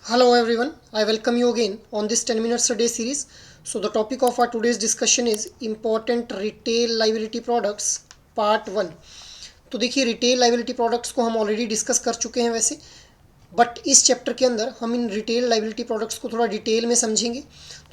Hello everyone, I welcome you again on this 10 minutes a day series. So the topic of our today's discussion is important retail liability products part 1. तो देखिए retail liability products को हम already discuss कर चुके हैं वैसे, but इस chapter के अंदर हम इन रिटेल लाइबिलिटी प्रोडक्ट्स को थोड़ा डिटेल में समझेंगे।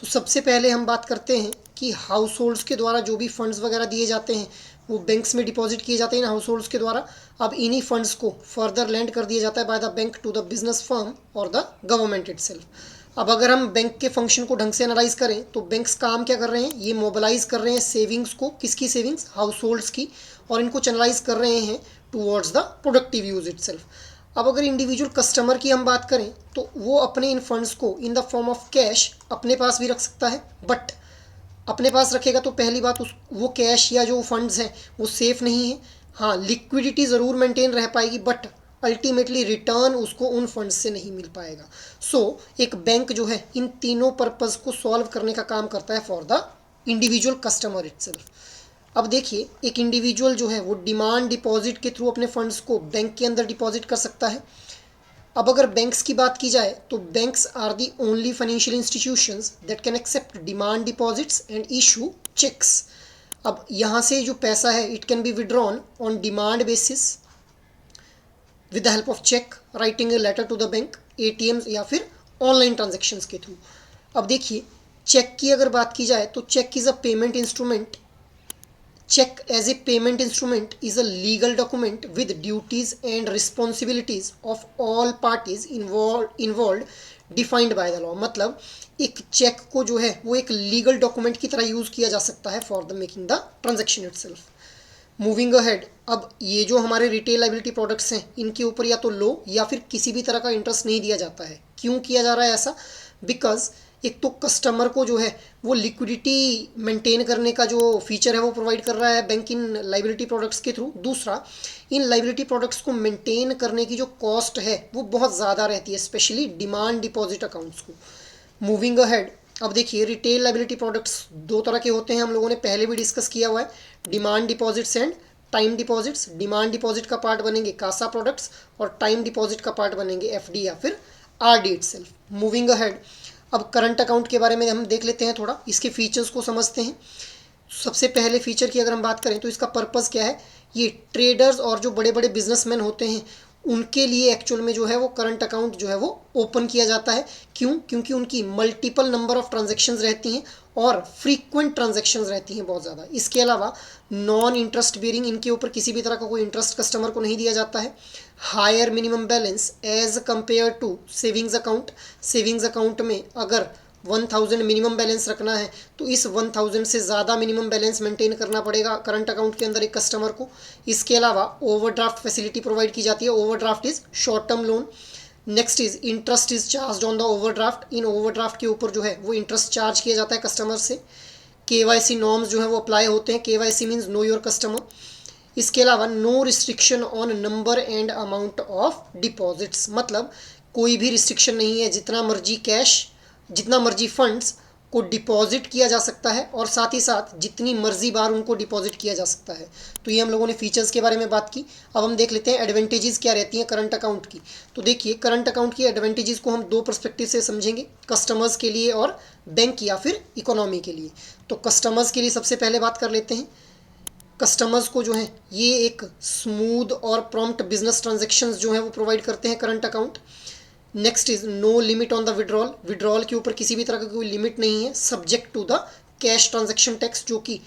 तो सबसे पहले हम बात करते हैं कि हाउस होल्ड्स के द्वारा जो भी फंड्स वगैरह दिए जाते हैं वो बैंक्स में डिपॉजिट किए जाते हैं हाउस होल्ड्स के द्वारा। अब इन्हीं फंड्स को फर्दर लैंड कर दिया जाता है by the bank to the business firm और द गवर्नमेंट इटसेल्फ। अब अगर हम बैंक के फंक्शन को ढंग से एनालाइज करें तो बैंक्स काम क्या कर रहे हैं, ये मोबिलाइज कर रहे हैं सेविंग्स को, किसकी सेविंग्स, हाउस होल्ड्स की, और इनको चैनलाइज कर रहे हैं towards the productive use itself. अब अगर इंडिविजुअल कस्टमर की हम बात करें तो वो अपने इन फंड्स को in the form of cash अपने पास भी रख सकता है, बट अपने पास रखेगा तो पहली बात उस वो कैश या जो फंड्स हैं वो सेफ नहीं है। हाँ, लिक्विडिटी ज़रूर मेंटेन रह पाएगी, बट अल्टीमेटली रिटर्न उसको उन फंड्स से नहीं मिल पाएगा। एक बैंक जो है इन तीनों पर्पज़ को सॉल्व करने का काम करता है for the individual customer itself. अब देखिए, एक इंडिविजुअल जो है वो डिमांड डिपॉजिट के थ्रू अपने फंड्स को बैंक के अंदर डिपॉजिट कर सकता है। अब अगर बैंक्स की बात की जाए तो banks are the only financial institutions that can accept demand deposits and issue cheques. अब यहाँ से जो पैसा है it can be withdrawn on demand basis with the help of cheque, writing a letter to the bank, ATMs या फिर online transactions के through. अब देखिए, चेक की अगर बात की जाए तो cheque is a payment instrument. Check as a payment instrument is a legal document with duties and responsibilities of all parties involved defined by the law. मतलब एक चेक को जो है वो एक लीगल डॉक्यूमेंट की तरह यूज़ किया जा सकता है for the making the transaction itself. Moving ahead, अब ये जो हमारे रिटेल लाइबिलिटी प्रोडक्ट्स हैं इनके ऊपर या तो लो या फिर किसी भी तरह का इंटरेस्ट नहीं दिया जाता है। क्यों किया जा रहा है ऐसा? बिकॉज एक तो कस्टमर को जो है वो लिक्विडिटी मेंटेन करने का जो फीचर है वो प्रोवाइड कर रहा है बैंक इन लाइबिलिटी प्रोडक्ट्स के थ्रू। दूसरा, इन लाइबिलिटी प्रोडक्ट्स को मेंटेन करने की जो कॉस्ट है वो बहुत ज़्यादा रहती है, स्पेशली डिमांड डिपॉजिट अकाउंट्स को। मूविंग अहेड, अब देखिए रिटेल लाइबिलिटी प्रोडक्ट्स दो तरह के होते हैं, हम लोगों ने पहले भी डिस्कस किया हुआ है, demand deposits and time deposits. Demand deposit का पार्ट बनेंगे कासा प्रोडक्ट्स और टाइम डिपॉजिट का पार्ट बनेंगे एफडी या फिर आरडी इटसेल्फ। मूविंग अहेड, अब करंट अकाउंट के बारे में हम देख लेते हैं, थोड़ा इसके फीचर्स को समझते हैं। सबसे पहले फीचर की अगर हम बात करें तो इसका पर्पज़ क्या है, ये ट्रेडर्स और जो बड़े बड़े बिजनेसमैन होते हैं उनके लिए एक्चुअल में जो है वो करंट अकाउंट जो है वो ओपन किया जाता है। क्यों? क्योंकि उनकी मल्टीपल नंबर ऑफ ट्रांजेक्शन्स रहती हैं और फ्रीक्वेंट ट्रांजेक्शन्स रहती हैं बहुत ज़्यादा। इसके अलावा नॉन इंटरेस्ट बेरिंग, इनके ऊपर किसी भी तरह का कोई इंटरेस्ट कस्टमर को नहीं दिया जाता है। Higher minimum balance as compare to savings account. Savings account में अगर 1000 मिनिमम बैलेंस रखना है तो इस 1000 से ज़्यादा मिनिमम बैलेंस मेंटेन करना पड़ेगा करंट अकाउंट के अंदर एक कस्टमर को। इसके अलावा ओवरड्राफ्ट फैसिलिटी प्रोवाइड की जाती है। Overdraft is short term loan. Next is interest is charge on the overdraft. In overdraft के ऊपर जो है वो इंटरेस्ट चार्ज किया जाता है कस्टमर से। केवाईसी नॉर्म्स जो है वो अप्लाई होते हैं। KYC means know your customer. इसके अलावा no restriction on number and amount of deposits, मतलब कोई भी रिस्ट्रिक्शन नहीं है, जितना मर्जी कैश, जितना मर्जी फंड्स को डिपॉजिट किया जा सकता है और साथ ही साथ जितनी मर्जी बार उनको डिपॉजिट किया जा सकता है। तो ये हम लोगों ने फीचर्स के बारे में बात की। अब हम देख लेते हैं एडवांटेजेस क्या रहती हैं करंट अकाउंट की। तो देखिए, करंट अकाउंट की एडवांटेजेस को हम दो पर्सपेक्टिव से समझेंगे, कस्टमर्स के लिए और बैंक या फिर इकोनॉमी के लिए। तो कस्टमर्स के लिए सबसे पहले बात कर लेते हैं। कस्टमर्स को जो है ये एक स्मूथ और प्रॉम्प्ट बिजनेस ट्रांजेक्शन्स जो है वो प्रोवाइड करते हैं current account. Next is no limit on the withdrawal. Withdrawal के ऊपर किसी भी तरह का कोई लिमिट नहीं है, subject to the cash transaction tax जो कि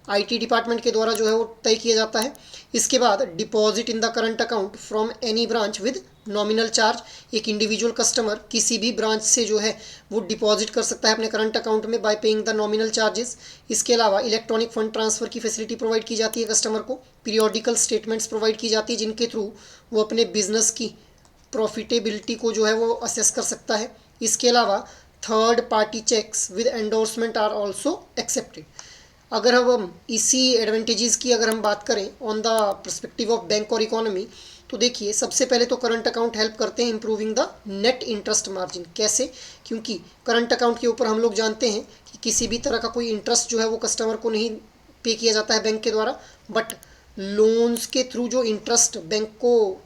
आईटी डिपार्टमेंट के द्वारा जो है वो तय किया जाता है। इसके बाद deposit in the current account from any branch with nominal charge. एक इंडिविजुअल कस्टमर किसी भी ब्रांच से जो है वो डिपॉजिट कर सकता है अपने करंट अकाउंट में bye paying the nominal charges. इसके अलावा इलेक्ट्रॉनिक फंड ट्रांसफ़र की फैसिलिटी प्रोवाइड की जाती है कस्टमर को। पीरियोडिकल स्टेटमेंट्स प्रोवाइड की जाती है जिनके थ्रू वो अपने बिजनेस की प्रॉफिटेबिलिटी को जो है वो असेस कर सकता है। इसके अलावा third party cheques with endorsement are also accepted. अगर हम इसी एडवांटेजेस की अगर हम बात करें on the perspective of bank और इकोनॉमी, तो देखिए सबसे पहले तो करंट अकाउंट हेल्प करते हैं improving the net interest margin. कैसे? क्योंकि करंट अकाउंट के ऊपर हम लोग जानते हैं कि किसी भी तरह का कोई इंटरेस्ट जो है वो कस्टमर को नहीं पे किया जाता है बैंक के द्वारा, बट लोन्स के थ्रू जो इंटरेस्ट बैंक को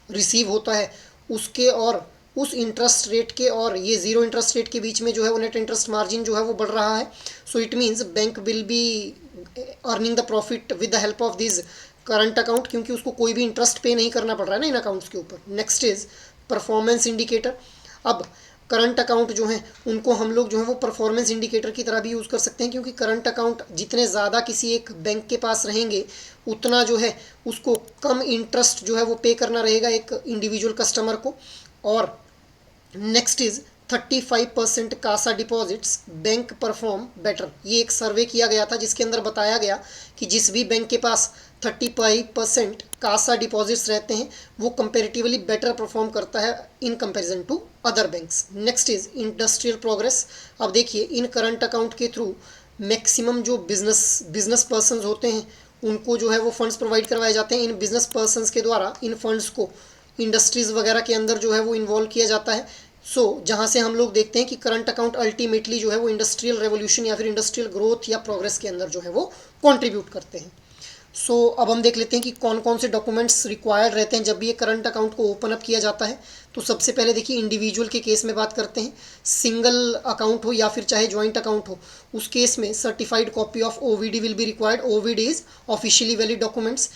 रिसीव होता है उसके और उस इंटरेस्ट रेट के और ये ज़ीरो इंटरेस्ट रेट के बीच में जो है वो नेट इंटरेस्ट मार्जिन जो है वो बढ़ रहा है. So it means bank will be earning the profit with the help of this current account, क्योंकि उसको कोई भी इंटरेस्ट पे नहीं करना पड़ रहा है ना इन अकाउंट्स के ऊपर. Next is performance indicator. अब करंट अकाउंट जो हैं उनको हम लोग जो है वो परफॉर्मेंस इंडिकेटर की तरह भी यूज़ कर सकते हैं, क्योंकि करंट अकाउंट जितने ज़्यादा किसी एक बैंक के पास रहेंगे उतना जो है उसको कम इंटरेस्ट जो है वो पे करना रहेगा एक इंडिविजुअल कस्टमर को. और next is 35% CASA deposits bank perform better. ये एक सर्वे किया गया था जिसके अंदर बताया गया कि जिस भी बैंक के पास 35% कासा डिपॉजिट्स रहते हैं वो कंपेरेटिवली बेटर परफॉर्म करता है in comparison to other banks. Next is industrial progress. अब देखिए इन करंट अकाउंट के थ्रू मैक्सिमम जो बिजनेस पर्सनस होते हैं उनको जो है वो फंड्स प्रोवाइड करवाए जाते हैं. इन बिजनेस पर्सनस के द्वारा इन फंड्स को इंडस्ट्रीज़ वगैरह के अंदर जो है वो इन्वॉल्व किया जाता है. जहाँ से हम लोग देखते हैं कि करंट अकाउंट अल्टीमेटली जो है वो इंडस्ट्रियल रेवोल्यूशन या फिर इंडस्ट्रियल ग्रोथ या प्रोग्रेस के अंदर जो है वो कंट्रीब्यूट करते हैं. अब हम देख लेते हैं कि कौन कौन से डॉक्यूमेंट्स रिक्वायर्ड रहते हैं जब भी ये करंट अकाउंट को ओपन अप किया जाता है. तो सबसे पहले देखिए इंडिविजुअल के केस में बात करते हैं. सिंगल अकाउंट हो या फिर चाहे जॉइंट अकाउंट हो, उस केस में certified copy of OVD will be required. OVD is officially valid documents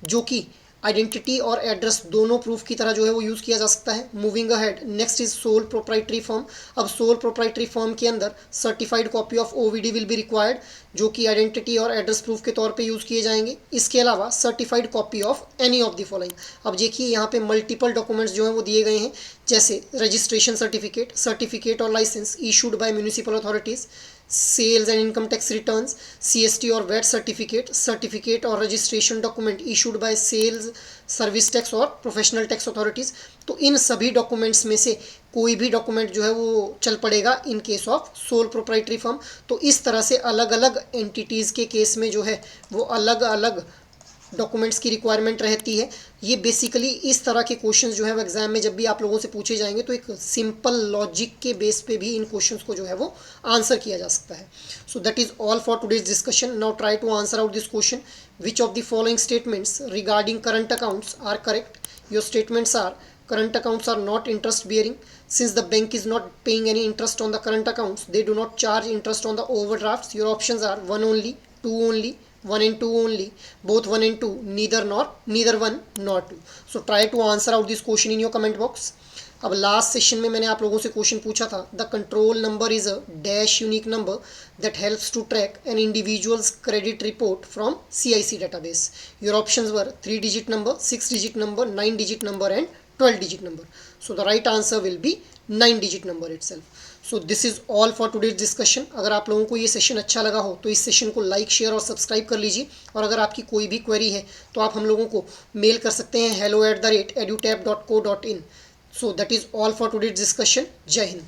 जो कि आइडेंटिटी और एड्रेस दोनों प्रूफ की तरह जो है वो यूज़ किया जा सकता है. Moving ahead, next is sole proprietary firm. अब सोल प्रोप्राइटरी फर्म के अंदर certified copy of OVD will be required जो कि आइडेंटिटी और एड्रेस प्रूफ के तौर पे यूज़ किए जाएंगे. इसके अलावा certified copy of any of the following. अब देखिए यहाँ पे मल्टीपल डॉक्यूमेंट्स जो हैं वो दिए गए हैं, जैसे रजिस्ट्रेशन सर्टिफिकेट, सर्टिफिकेट और licence issued by municipal authorities, sales and income tax returns, CST और वैट सर्टिफिकेट, सर्टिफिकेट और registration document issued by sales, service tax और प्रोफेशनल टैक्स अथॉरिटीज़. तो इन सभी डॉक्यूमेंट्स में से कोई भी डॉक्यूमेंट जो है वो चल पड़ेगा in case of sole proprietary firm. तो इस तरह से अलग अलग एंटिटीज़ के केस में जो है वो अलग अलग डॉक्यूमेंट्स की रिक्वायरमेंट रहती है. ये बेसिकली इस तरह के क्वेश्चंस जो है वो एग्जाम में जब भी आप लोगों से पूछे जाएंगे तो एक सिंपल लॉजिक के बेस पे भी इन क्वेश्चंस को जो है वो आंसर किया जा सकता है. So that is all for today's discussion. Now try to answer out this question. Which of the following statements regarding current accounts are correct? Your statements are current accounts are not interest bearing. Since the bank is not paying any interest on the current accounts, they do not charge interest on the overdrafts. Your options are 1 only, 2 only, 1 and 2 only, both 1 and 2, neither 1 nor 2. So try to answer out this question in your comment box. अब last session में मैंने आप लोगों से question पूछा था, the control number is a dash unique number that helps to track an individual's credit report from CIC database. Your options were 3 digit number, 6 digit number, 9 digit number and 12 digit number. So the right answer will be 9 digit number itself. So this is all for today's discussion. अगर आप लोगों को ये session अच्छा लगा हो तो इस सेशन को लाइक, शेयर और सब्सक्राइब कर लीजिए. और अगर आपकी कोई भी क्वेरी है तो आप हम लोगों को मेल कर सकते हैं hello@edutab.co.in. So that is all for today's discussion. जय हिंद.